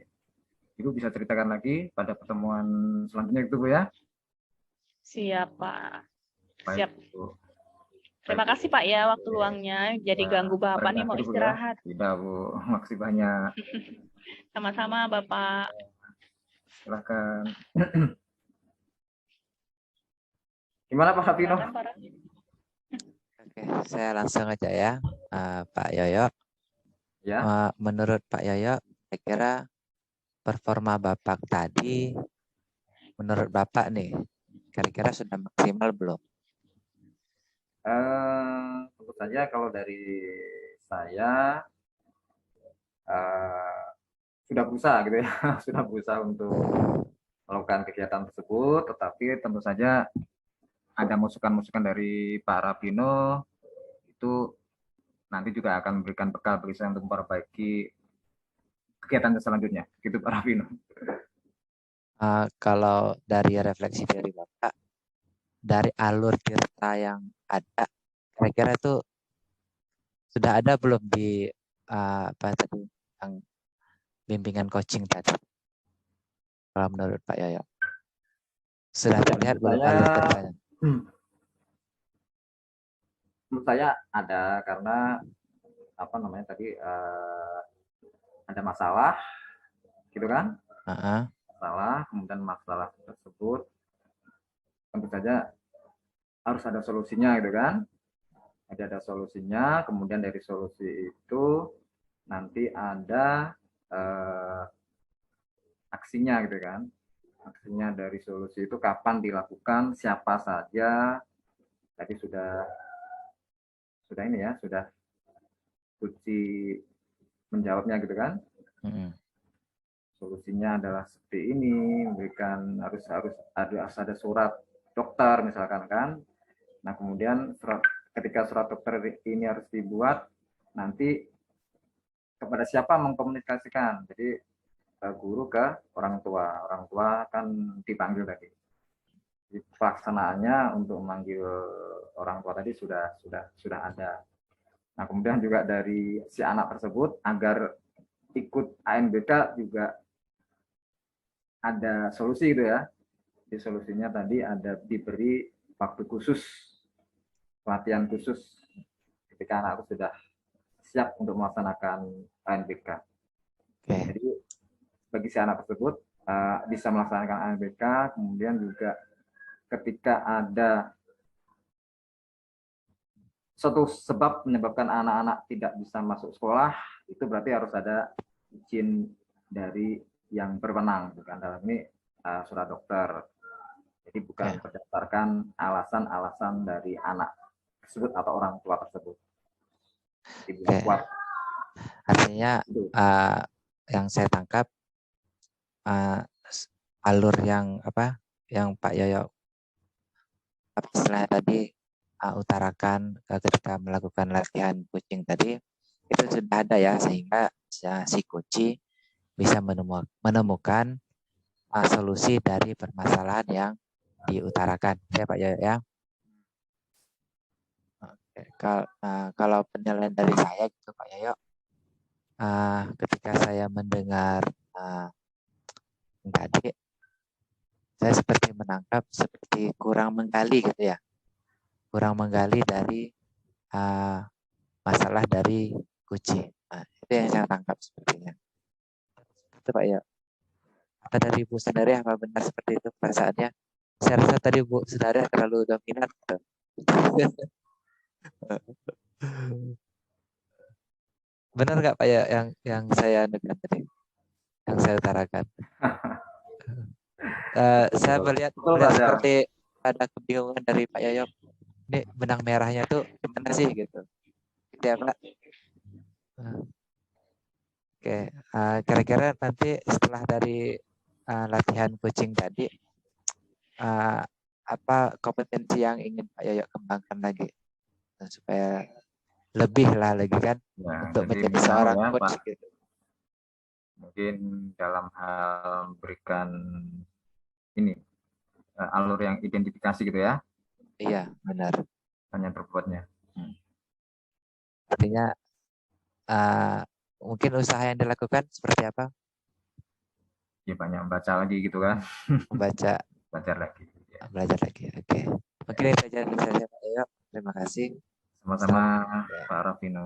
Ibu bisa ceritakan lagi pada pertemuan selanjutnya gitu Bu ya.
Siap Pak.
Baik
Siap.
Bu.
Terima
Baik, Bu.
kasih Pak ya waktu luangnya. Jadi
Ya,
ganggu Bapak nih
terima
mau
kasih Bu ya.
istirahat.
Tidak Bu, makasih banyak.
Sama-sama Bapak.
Silakan. Gimana Pak Sapino?
Silakan Pak Raffi.
Oke, saya langsung aja ya, Pak Yoyo.
Ya.
Menurut Pak Yoyo, saya kira performa Bapak tadi, menurut Bapak nih, kira-kira sudah maksimal belum?
Tentu saja kalau dari saya sudah berusaha gitu ya, sudah berusaha untuk melakukan kegiatan tersebut, tetapi tentu saja ada masukan-masukan dari Pak Rapino itu nanti juga akan memberikan bekal bagi saya untuk memperbaiki kegiatan selanjutnya, gitu Pak Rapino.
Kalau dari refleksi dari Bapak, dari alur cerita yang ada, kira-kira itu sudah ada belum di apa tadi yang bimbingan coaching tadi? Kalau menurut Pak Yoyo, sudah terlihat belum alur ceritanya?
Menurut saya ada, karena apa namanya tadi ada masalah, gitu kan? Masalah, kemudian masalah tersebut tentu saja harus ada solusinya gitu kan. Jadi ada solusinya, kemudian dari solusi itu nanti ada aksinya gitu kan. Aksinya dari solusi itu kapan dilakukan, siapa saja. Tadi sudah ini ya, sudah kunci menjawabnya gitu kan. Solusinya adalah seperti ini, memberikan harus ada surat dokter misalkan kan. Nah kemudian ketika surat dokter ini harus dibuat, nanti kepada siapa mengkomunikasikan. Jadi guru ke orang tua kan dipanggil tadi. Jadi pelaksanaannya untuk memanggil orang tua tadi sudah ada. Nah kemudian juga dari si anak tersebut agar ikut ANBK juga ada solusi gitu ya. Di solusinya tadi ada diberi waktu khusus, pelatihan khusus ketika anak sudah siap untuk melaksanakan ANBK. Jadi bagi si anak tersebut bisa melaksanakan ANBK, kemudian juga ketika ada suatu sebab menyebabkan anak-anak tidak bisa masuk sekolah, itu berarti harus ada izin dari yang berwenang, bukan dalam ini surat dokter. Jadi bukan berdasarkan alasan-alasan dari anak tersebut atau orang tua tersebut. Kuat.
Artinya yang saya tangkap alur yang Pak Yoyo setelah tadi utarakan ketika melakukan latihan coaching tadi itu sudah ada ya, sehingga si coach bisa menemukan solusi dari permasalahan yang diutarakan ya Pak Yoyo ya. Oke. Kalau penilaian dari saya gitu Pak Yoyo, ketika saya mendengar tadi, saya seperti menangkap seperti kurang menggali gitu ya, kurang menggali dari masalah dari kunci. Nah, itu yang saya tangkap sepertinya. Itu Pak ya. Kata dari Bu Sundari apa benar seperti itu perasaannya? Saya rasa tadi Bu Sundari terlalu dominan gitu. Benar nggak Pak ya yang saya dengar tadi, yang saya utarakan? Saya
Betul.
melihat
Betul, Pak Jar.
seperti ada kebingungan dari Pak Yoyok. Ini benang merahnya tuh gimana sih gitu? Gitu ya Pak. Oke, kira-kira nanti setelah dari latihan coaching tadi, apa kompetensi yang ingin Pak Yoyok kembangkan lagi supaya lebih lah lagi kan
Ya,
untuk
jadi
menjadi
anu
seorang
ya,
coach
Pak.
gitu.
Mungkin dalam hal memberikan ini alur yang identifikasi gitu ya,
Iya, benar.
hanya berbuatnya.
Artinya mungkin usaha yang dilakukan seperti apa?
Ya banyak membaca lagi gitu kan,
Membaca,
belajar lagi. Ya.
belajar lagi. Oke. Mungkin itu aja dari saya Pak Yoyok. Terima kasih.
Sama-sama
Assalamualaikum.
Pak Rafino.